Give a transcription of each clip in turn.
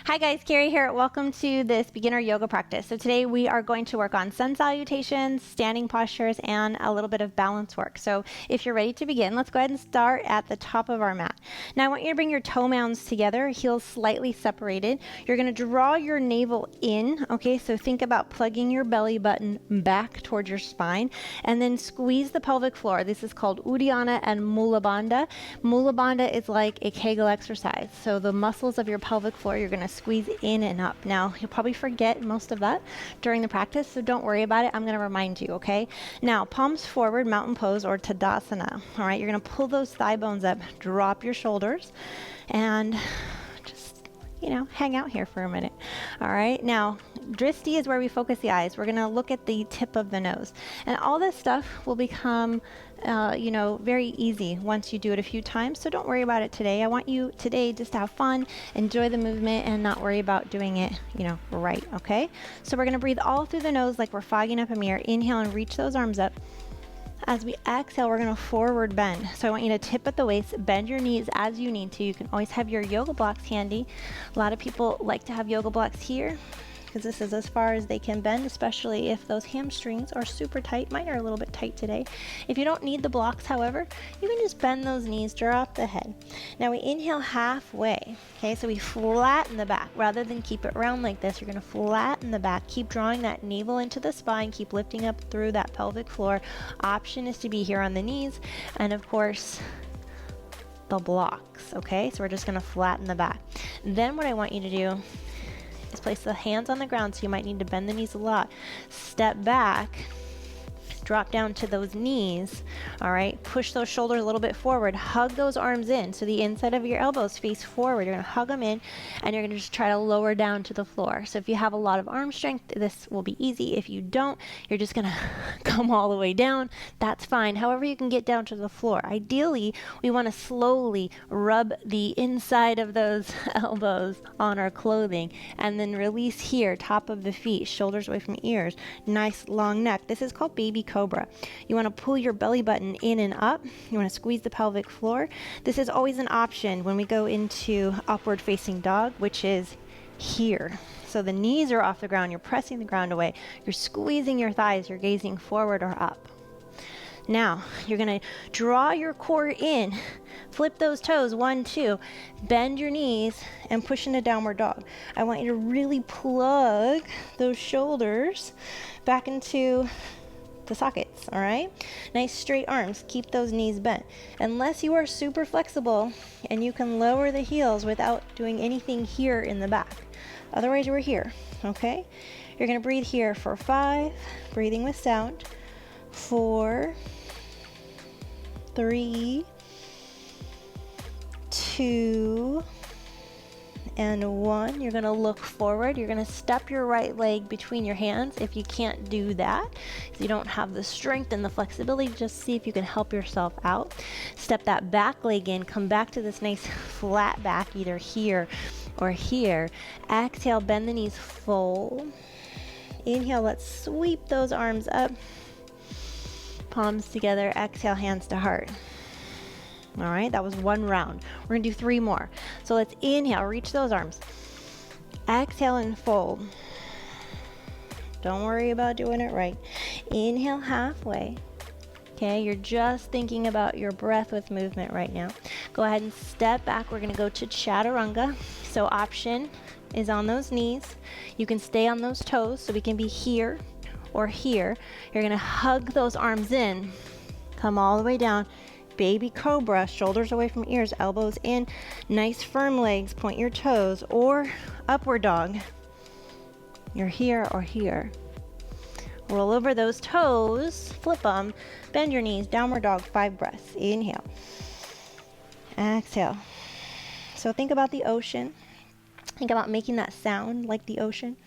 Hi guys, Kerri here. Welcome to this beginner yoga practice. So today we are going to work on sun salutations, standing postures, and a little bit of balance work. So if you're ready to begin, let's go ahead and start at the top of our mat. Now I want you to bring your toe mounds together, heels slightly separated. You're going to draw your navel in, okay? So think about plugging your belly button back towards your spine and then squeeze the pelvic floor. This is called Uddiyana and Mula Bandha. Mula Bandha is like a Kegel exercise. So the muscles of your pelvic floor, you're going to squeeze in and up. Now, you'll probably forget most of that during the practice, so don't worry about it. I'm going to remind you, okay? Now, palms forward, mountain pose or Tadasana. All right, you're going to pull those thigh bones up, drop your shoulders, and just, hang out here for a minute. All right, now, Dristi is where we focus the eyes. We're going to look at the tip of the nose. And all this stuff will become very easy once you do it a few times. So don't worry about it today. I want you today just to have fun, enjoy the movement, and not worry about doing it, right, okay? So we're going to breathe all through the nose like we're fogging up a mirror. Inhale and reach those arms up. As we exhale, we're going to forward bend. So I want you to tip at the waist, bend your knees as you need to. You can always have your yoga blocks handy. A lot of people like to have yoga blocks here, because this is as far as they can bend, especially if those hamstrings are super tight. Mine are a little bit tight today. If you don't need the blocks, however, you can just bend those knees, drop the head. Now we inhale halfway, okay? So we flatten the back. Rather than keep it round like this, you're gonna flatten the back. Keep drawing that navel into the spine, keep lifting up through that pelvic floor. Option is to be here on the knees, and of course, the blocks, okay? So we're just gonna flatten the back. Then what I want you to do is place the hands on the ground, so you might need to bend the knees a lot. Step back, drop down to those knees, all right? Push those shoulders a little bit forward, hug those arms in, so the inside of your elbows face forward. You're gonna hug them in, and you're gonna just try to lower down to the floor. So if you have a lot of arm strength, this will be easy. If you don't, you're just gonna come all the way down. That's fine. However you can get down to the floor. Ideally, we wanna slowly rub the inside of those elbows on our clothing, and then release here, top of the feet, shoulders away from ears, nice long neck. This is called baby cobra. You want to pull your belly button in and up. You want to squeeze the pelvic floor. This is always an option when we go into upward facing dog, which is here. So the knees are off the ground. You're pressing the ground away. You're squeezing your thighs. You're gazing forward or up. Now, you're going to draw your core in, flip those toes, 1, 2, bend your knees, and push into downward dog. I want you to really plug those shoulders back into the sockets, all right? Nice straight arms. Keep those knees bent. Unless you are super flexible and you can lower the heels without doing anything here in the back. Otherwise, we're here, okay? You're going to breathe here for 5, breathing with sound. 4, 3, 2, and 1. You're going to look forward. You're going to step your right leg between your hands. If you can't do that, if you don't have the strength and the flexibility, just see if you can help yourself out. Step that back leg in. Come back to this nice flat back, either here or here. Exhale, bend the knees, fold. Inhale, let's sweep those arms up. Palms together. Exhale, hands to heart. All right, that was 1 round. We're gonna do 3 more. So let's inhale, reach those arms. Exhale and fold. Don't worry about doing it right. Inhale halfway. Okay, you're just thinking about your breath with movement right now. Go ahead and step back. We're gonna go to chaturanga. So option is on those knees. You can stay on those toes, so we can be here or here. You're gonna hug those arms in, come all the way down. Baby cobra, shoulders away from ears, elbows in, nice firm legs, point your toes, or upward dog. You're here or here. Roll over those toes, flip them, bend your knees, downward dog, 5 breaths. Inhale. Exhale. So think about the ocean. Think about making that sound like the ocean.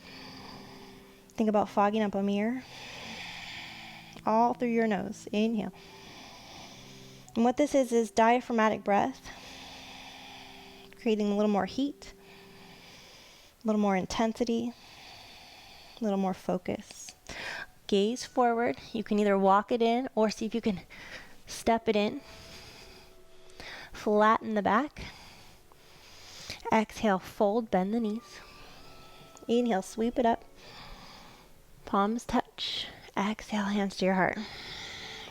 Think about fogging up a mirror. All through your nose. Inhale. And what this is diaphragmatic breath, creating a little more heat, a little more intensity, a little more focus. Gaze forward. You can either walk it in or see if you can step it in. Flatten the back. Exhale, fold, bend the knees. Inhale, sweep it up. Palms touch. Exhale, hands to your heart.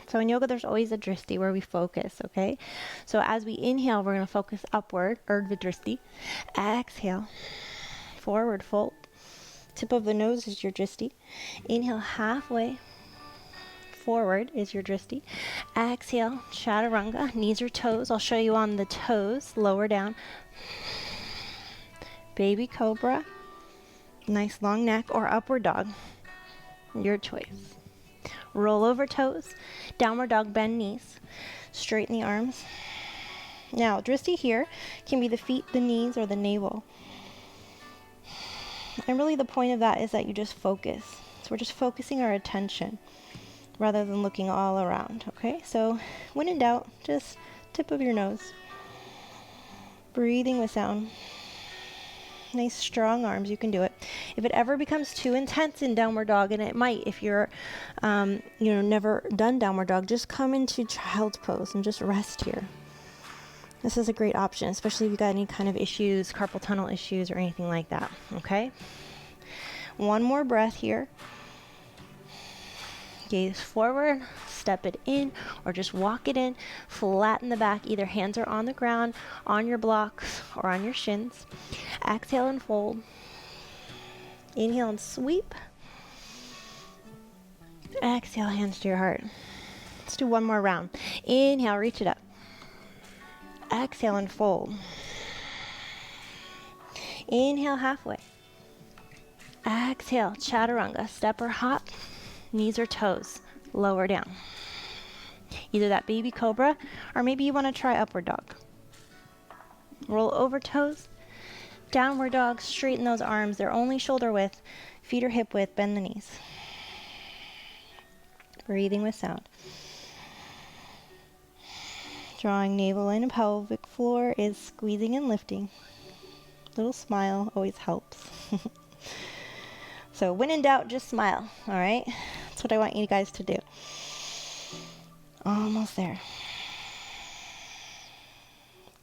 So in yoga, there's always a drishti where we focus, okay? So as we inhale, we're going to focus upward, urdhva drishti. Exhale, forward fold. Tip of the nose is your drishti. Inhale, halfway. Forward is your drishti. Exhale, chaturanga, knees or toes. I'll show you on the toes, lower down. Baby cobra, nice long neck, or upward dog, your choice. Roll over toes, downward dog, bend knees, straighten the arms. Now, drishti here can be the feet, the knees, or the navel. And really the point of that is that you just focus. So we're just focusing our attention rather than looking all around, okay? So when in doubt, just tip of your nose. Breathing with sound. Nice strong arms, you can do it. If it ever becomes too intense in downward dog, and it might if you're never done downward dog, just come into child's pose and just rest here. This is a great option, especially if you got any kind of issues, carpal tunnel issues or anything like that, okay? One more breath here. Gaze forward, step it in, or just walk it in, flatten the back. Either hands are on the ground, on your blocks, or on your shins. Exhale and fold. Inhale and sweep. Exhale, hands to your heart. Let's do one more round. Inhale, reach it up. Exhale and fold. Inhale, halfway. Exhale, chaturanga, step or hop. Knees or toes, lower down. Either that baby cobra, or maybe you want to try upward dog. Roll over toes, downward dog, straighten those arms. They're only shoulder width, feet are hip width, bend the knees. Breathing with sound. Drawing navel in, pelvic floor is squeezing and lifting. Little smile always helps. So when in doubt, just smile, all right? That's what I want you guys to do. Almost there.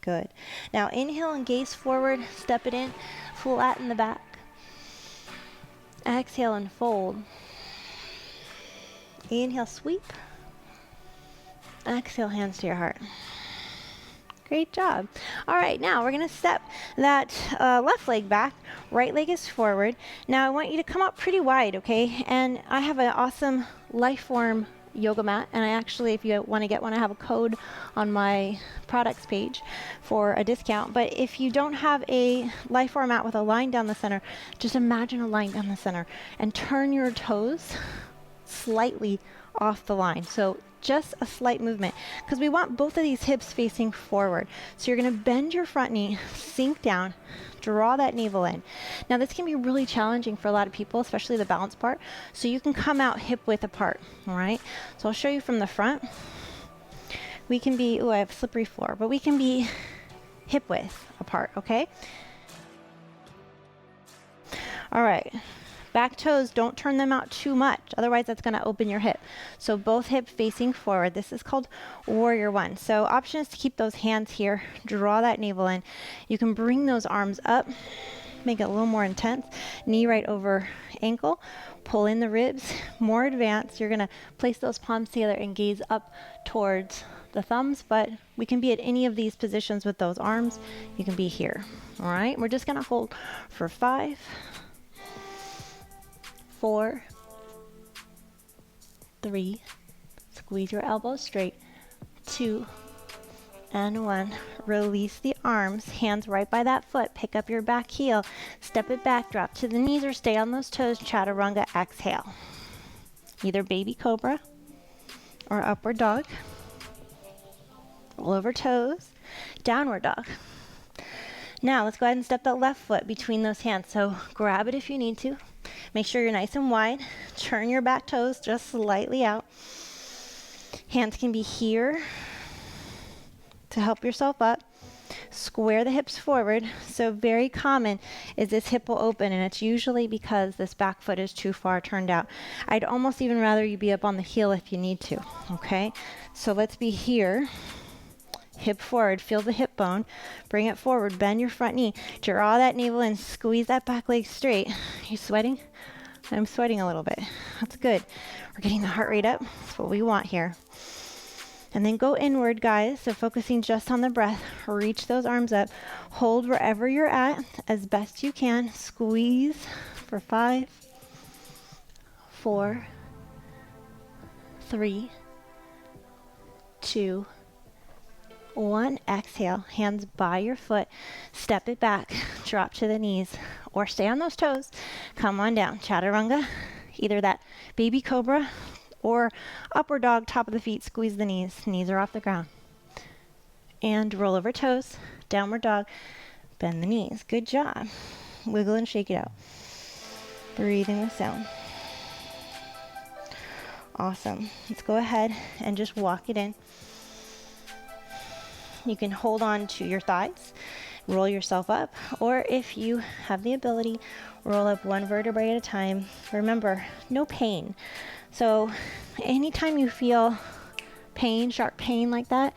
Good. Now inhale and gaze forward, step it in, flatten the back. Exhale and fold. Inhale, sweep. Exhale, hands to your heart. Great job. All right, now we're going to step that left leg back. Right leg is forward. Now I want you to come up pretty wide, okay? And I have an awesome Lifeform yoga mat. And I actually, if you want to get one, I have a code on my products page for a discount. But if you don't have a Lifeform mat with a line down the center, just imagine a line down the center and turn your toes slightly off the line. So just a slight movement, because we want both of these hips facing forward. So you're going to bend your front knee, sink down, draw that navel in. Now this can be really challenging for a lot of people, especially the balance part. So you can come out hip width apart, all right? So I'll show you from the front. We can be, I have slippery floor, but we can be hip width apart, okay? All right. Back toes, don't turn them out too much. Otherwise, that's going to open your hip. So both hips facing forward. This is called warrior one. So option is to keep those hands here. Draw that navel in. You can bring those arms up. Make it a little more intense. Knee right over ankle. Pull in the ribs. More advanced. You're going to place those palms together and gaze up towards the thumbs. But we can be at any of these positions with those arms. You can be here. All right. We're just going to hold for 5, 4, 3, squeeze your elbows straight, 2, and 1. Release the arms, hands right by that foot, pick up your back heel, step it back, drop to the knees or stay on those toes, chaturanga, exhale. Either baby cobra or upward dog. Roll over toes, downward dog. Now let's go ahead and step that left foot between those hands. So grab it if you need to. Make sure you're nice and wide. Turn your back toes just slightly out. Hands can be here to help yourself up. Square the hips forward. So very common is this hip will open, and it's usually because this back foot is too far turned out. I'd almost even rather you be up on the heel if you need to, okay? So let's be here. hip forward, feel the hip bone, bring it forward, bend your front knee, draw that navel in, squeeze that back leg straight. You sweating? I'm sweating a little bit. That's good. We're getting the heart rate up. That's what we want here. And then go inward, guys. So focusing just on the breath. Reach those arms up. Hold wherever you're at as best you can. Squeeze for 5, 4, 3, 2, 1. Exhale. Hands by your foot. Step it back. Drop to the knees. Or stay on those toes. Come on down. Chaturanga. Either that baby cobra or upward dog, top of the feet, squeeze the knees. Knees are off the ground. And roll over toes, downward dog, bend the knees. Good job. Wiggle and shake it out. Breathing with sound. Awesome. Let's go ahead and just walk it in. You can hold on to your thighs, roll yourself up, or if you have the ability, roll up one vertebrae at a time. Remember, no pain. So anytime you feel pain, sharp pain like that,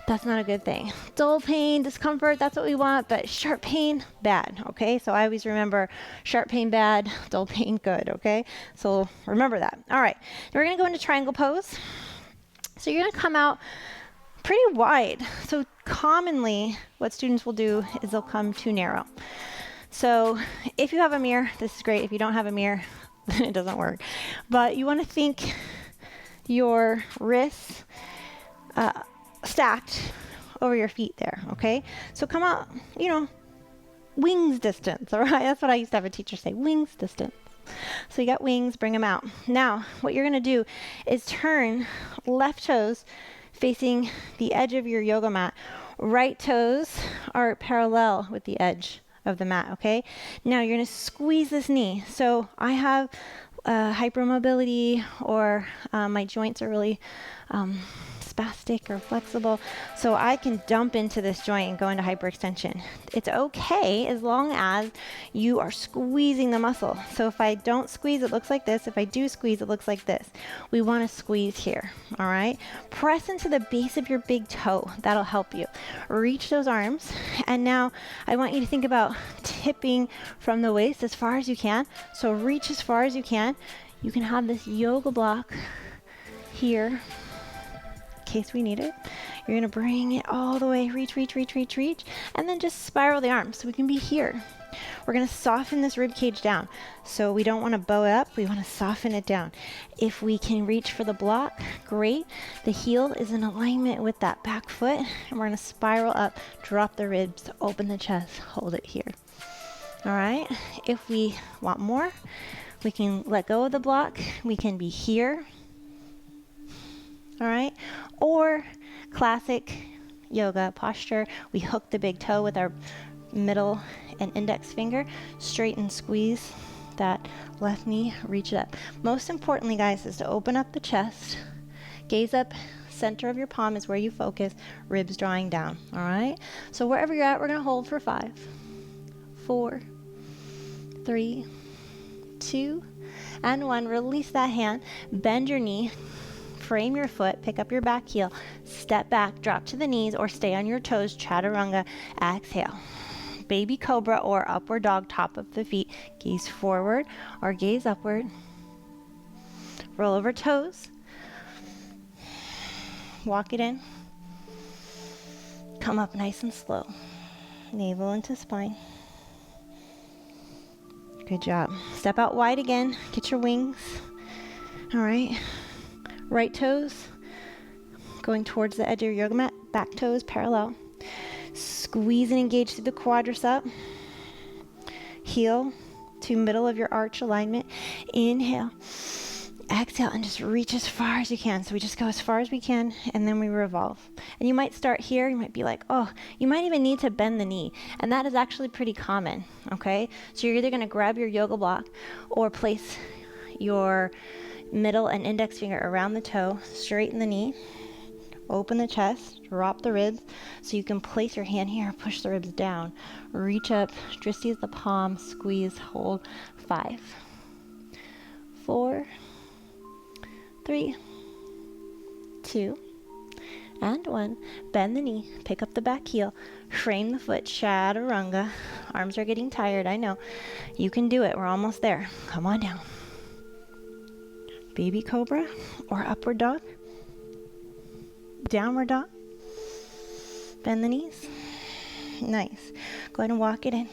that's not a good thing. Dull pain, discomfort, that's what we want, but sharp pain, bad, okay? So I always remember sharp pain bad, dull pain good, okay? So remember that. All right, we're gonna go into triangle pose. So you're gonna come out pretty wide. So commonly what students will do is they'll come too narrow. So if you have a mirror, this is great. If you don't have a mirror, then it doesn't work. But you want to think your wrists stacked over your feet there, okay? So come out, wings distance, all right? That's what I used to have a teacher say, wings distance. So you got wings, bring them out. Now, what you're going to do is turn left toes facing the edge of your yoga mat. Right toes are parallel with the edge of the mat, okay? Now you're going to squeeze this knee. So I have hypermobility, or my joints are really spastic or flexible, so I can dump into this joint and go into hyperextension. It's okay as long as you are squeezing the muscle. So if I don't squeeze, it looks like this. If I do squeeze, it looks like this. We want to squeeze here, all right? Press into the base of your big toe. That'll help you. Reach those arms, and now I want you to think about tipping from the waist as far as you can. So reach as far as you can. You can have this yoga block here in case we need it. You're gonna bring it all the way, reach, and then just spiral the arms so we can be here. We're gonna soften this rib cage down. So we don't wanna bow it up, we wanna soften it down. If we can reach for the block, great. The heel is in alignment with that back foot, and we're gonna spiral up, drop the ribs, open the chest, hold it here. All right, if we want more, we can let go of the block, we can be here. All right, or classic yoga posture, we hook the big toe with our middle and index finger, straighten, squeeze that left knee, reach it up. Most importantly, guys, is to open up the chest, gaze up, center of your palm is where you focus, ribs drawing down, all right? So wherever you're at, we're gonna hold for 5, 4, 3, 2, and 1. Release that hand, bend your knee, frame your foot, pick up your back heel, step back, drop to the knees, or stay on your toes, chaturanga, exhale. Baby cobra or upward dog, top of the feet, gaze forward or gaze upward. Roll over toes. Walk it in. Come up nice and slow. Navel into spine. Good job. Step out wide again. Get your wings. All right. Right toes going towards the edge of your yoga mat. Back toes parallel. Squeeze and engage through the quadricep. Heel to middle of your arch alignment. Inhale. Exhale and just reach as far as you can. So we just go as far as we can and then we revolve. And you might start here. You might be like, oh, you might even need to bend the knee. And that is actually pretty common, okay? So you're either going to grab your yoga block or place your middle and index finger around the toe, straighten the knee, open the chest, drop the ribs. So you can place your hand here, push the ribs down, reach up, just use the palm, squeeze, hold. 5, 4, 3, 2, And 1. Bend the knee, pick up the back heel, frame the foot, chaturanga. Arms are getting tired, I know. You can do it, we're almost there. Come on down. Baby cobra or upward dog. Downward dog. Bend the knees. Nice. Go ahead and walk it in.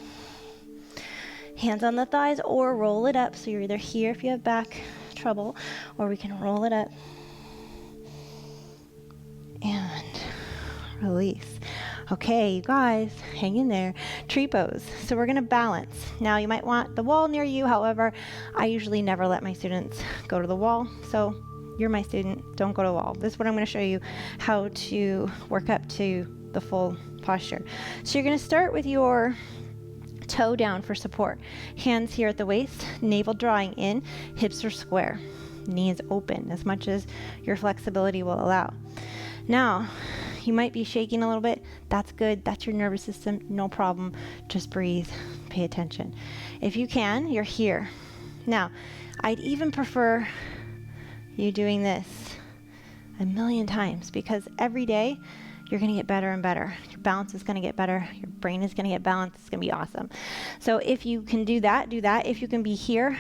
Hands on the thighs or roll it up. So you're either here if you have back trouble, or we can roll it up. And release. Okay, you guys, hang in there. Tree pose. So we're going to balance. Now you might want the wall near you. However, I usually never let my students go to the wall. So you're my student, don't go to the wall. This is what I'm going to show you how to work up to the full posture. So you're going to start with your toe down for support. Hands here at the waist, navel drawing in, hips are square, knees open as much as your flexibility will allow. Now, you might be shaking a little bit. That's good. That's your nervous system. No problem. Just breathe. Pay attention. If you can, you're here. Now, I'd even prefer you doing this a million times, because every day you're going to get better and better. Your balance is going to get better. Your brain is going to get balanced. It's going to be awesome. So if you can do that, do that. If you can be here,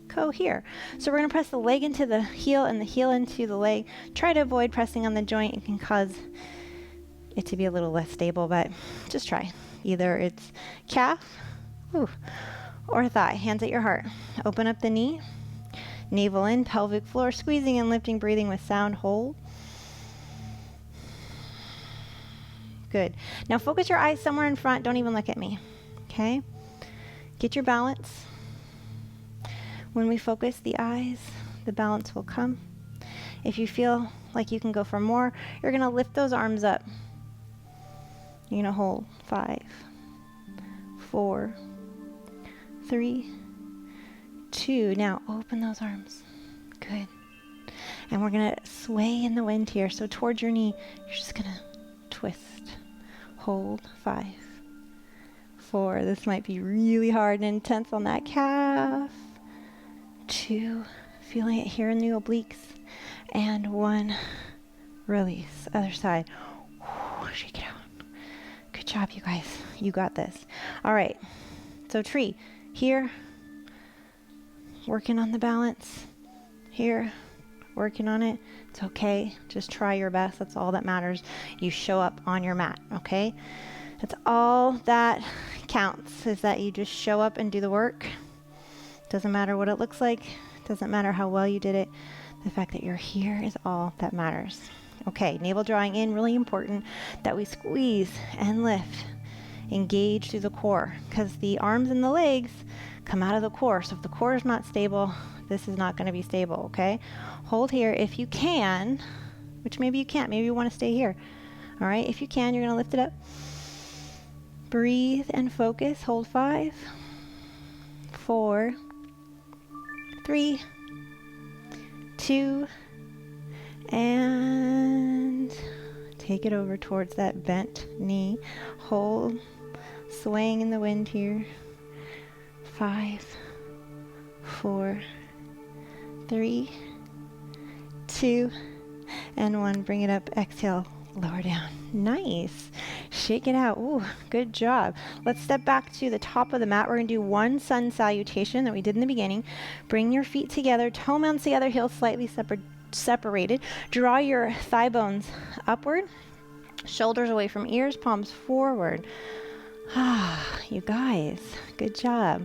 go here. So we're going to press the leg into the heel and the heel into the leg. Try to avoid pressing on the joint. It can cause it to be a little less stable, but just try. Either it's calf or thigh. Hands at your heart. Open up the knee. Navel in, pelvic floor, squeezing and lifting, breathing with sound. Hold. Good. Now focus your eyes somewhere in front. Don't even look at me. Okay? Get your balance. When we focus the eyes, the balance will come. If you feel like you can go for more, you're going to lift those arms up. You're going to hold 5, 4, 3, 2. Now open those arms. Good. And we're going to sway in the wind here. So towards your knee, you're just going to twist. Hold 5, 4. This might be really hard and intense on that calf. 2. Feeling it here in the obliques. And 1. Release. Other side. Shake it out. Good job, you guys. You got this. All right. So tree. Here. Working on the balance. Here. Working on it. It's okay. Just try your best. That's all that matters. You show up on your mat, okay? That's all that counts, is that you just show up and do the work. Doesn't matter what it looks like. Doesn't matter how well you did it. The fact that you're here is all that matters. Okay, navel drawing in, really important that we squeeze and lift. Engage through the core, because the arms and the legs come out of the core. So if the core is not stable, this is not going to be stable, okay? Hold here if you can, which maybe you can't. Maybe you want to stay here. All right, if you can, you're going to lift it up. Breathe and focus. Hold 5, 4, 3, 2, and take it over towards that bent knee. Hold, swaying in the wind here. 5, 4, 3, 2, and 1. Bring it up. Exhale. Lower down. Nice. Shake it out. Ooh, good job. Let's step back to the top of the mat. We're going to do one sun salutation that we did in the beginning. Bring your feet together. Toe mounts together. Heels slightly separated. Draw your thigh bones upward. Shoulders away from ears. Palms forward. Ah, you guys. Good job.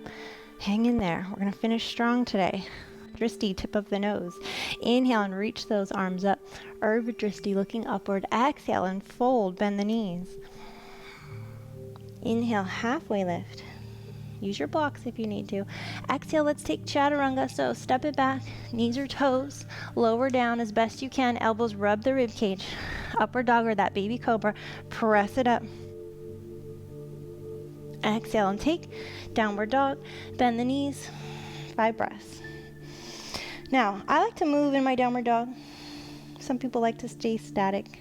Hang in there. We're going to finish strong today. Drishti, tip of the nose. Inhale and reach those arms up. Urdhva Drishti, looking upward. Exhale and fold, bend the knees. Inhale, halfway lift. Use your blocks if you need to. Exhale, let's take chaturanga. So step it back, knees or toes, lower down as best you can. Elbows rub the rib cage. Upward dog or that baby cobra. Press it up. Exhale and take downward dog. Bend the knees. 5 breaths. Now, I like to move in my downward dog. Some people like to stay static.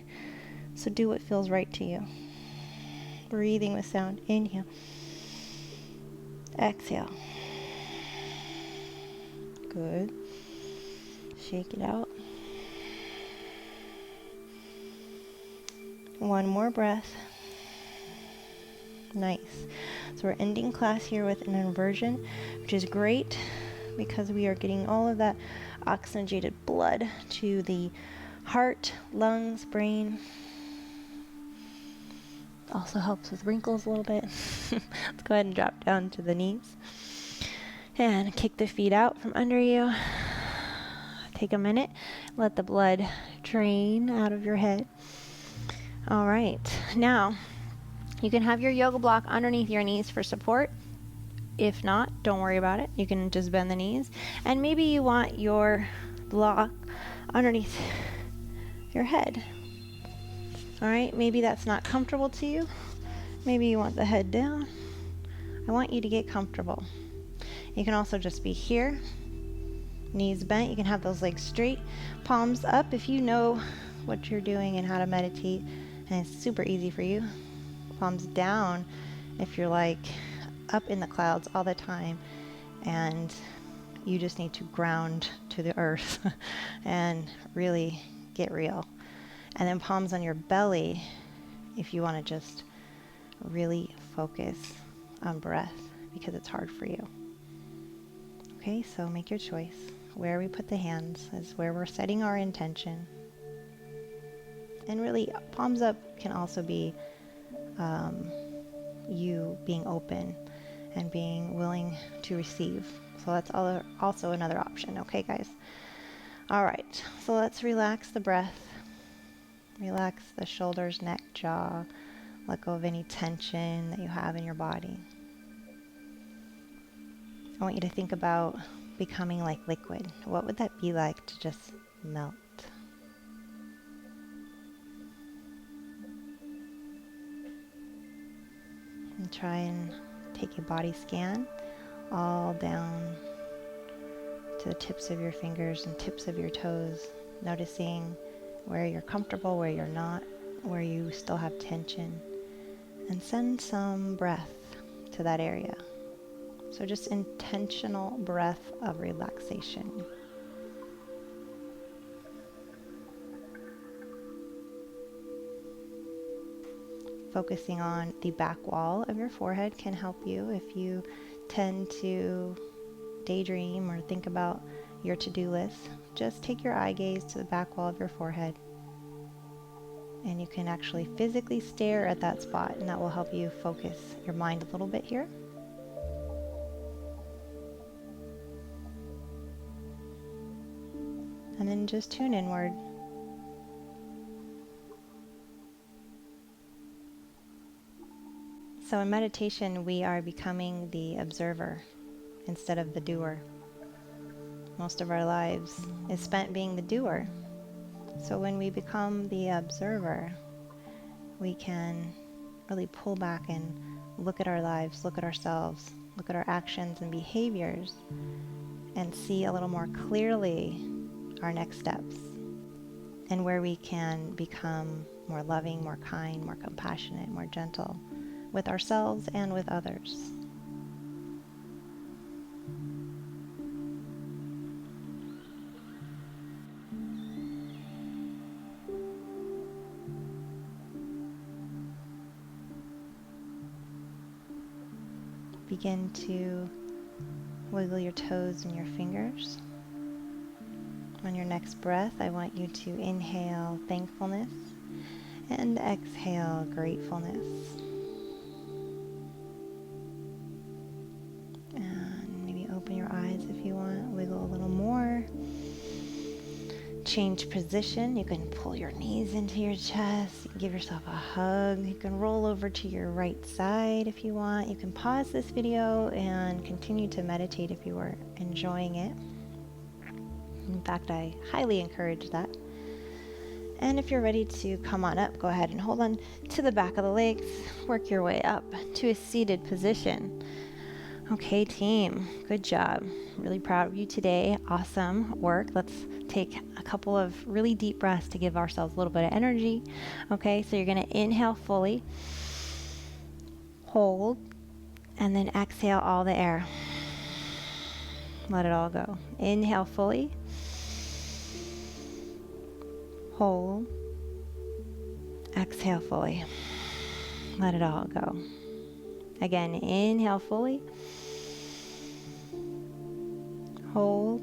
So do what feels right to you. Breathing with sound. Inhale. Exhale. Good. Shake it out. One more breath. Nice. So we're ending class here with an inversion, which is great because we are getting all of that oxygenated blood to the heart, lungs, brain. Also helps with wrinkles a little bit. Let's go ahead and drop down to the knees. And kick the feet out from under you. Take a minute. Let the blood drain out of your head. All right. Now, you can have your yoga block underneath your knees for support. If not, don't worry about it. You can just bend the knees. And maybe you want your block underneath your head. All right. Maybe that's not comfortable to you. Maybe you want the head down. I want you to get comfortable. You can also just be here, knees bent. You can have those legs straight, palms up if you know what you're doing and how to meditate, and it's super easy for you. Palms down if you're like up in the clouds all the time and you just need to ground to the earth and really get real. And then palms on your belly if you want to just really focus on breath because it's hard for you. Okay, so make your choice. Where we put the hands is where we're setting our intention. And really, palms up can also be you being open and being willing to receive. So that's also another option, okay, guys? All right, so let's relax the breath. Relax the shoulders, neck, jaw. Let go of any tension that you have in your body. I want you to think about becoming like liquid. What would that be like to just melt? And try and take a body scan all down to the tips of your fingers and tips of your toes, noticing where you're comfortable, where you're not, where you still have tension, and send some breath to that area. So just intentional breath of relaxation. Focusing on the back wall of your forehead can help you if you tend to daydream or think about your to-do list. Just take your eye gaze to the back wall of your forehead. And you can actually physically stare at that spot, and that will help you focus your mind a little bit here. And then just tune inward. So in meditation, we are becoming the observer instead of the doer. Most of our lives is spent being the doer. So when we become the observer, we can really pull back and look at our lives, look at ourselves, look at our actions and behaviors, and see a little more clearly our next steps and where we can become more loving, more kind, more compassionate, more gentle with ourselves and with others. Begin to wiggle your toes and your fingers. On your next breath, I want you to inhale thankfulness and exhale gratefulness. And maybe open your eyes if you want, wiggle a little more. Change position. You can pull your knees into your chest. You can give yourself a hug. You can roll over to your right side if you want. You can pause this video and continue to meditate if you are enjoying it. In fact, I highly encourage that. And if you're ready to come on up, go ahead and hold on to the back of the legs. Work your way up to a seated position. Okay, team, good job. Really proud of you today. Awesome work. Let's take a couple of really deep breaths to give ourselves a little bit of energy. Okay, so you're going to inhale fully, hold, and then exhale all the air. Let it all go. Inhale fully, hold, Exhale fully. Let it all go. Again, inhale fully. Hold.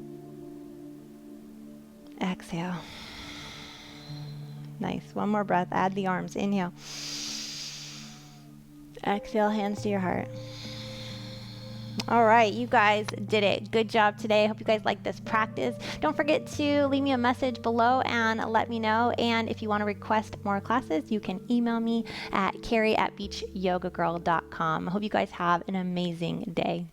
Exhale. Nice. One more breath. Add the arms. Inhale. Exhale, hands to your heart. All right, you guys did it. Good job today. I hope you guys like this practice. Don't forget to leave me a message below and let me know. And if you want to request more classes, you can email me at Kerri@beachyogagirl.com. I hope you guys have an amazing day.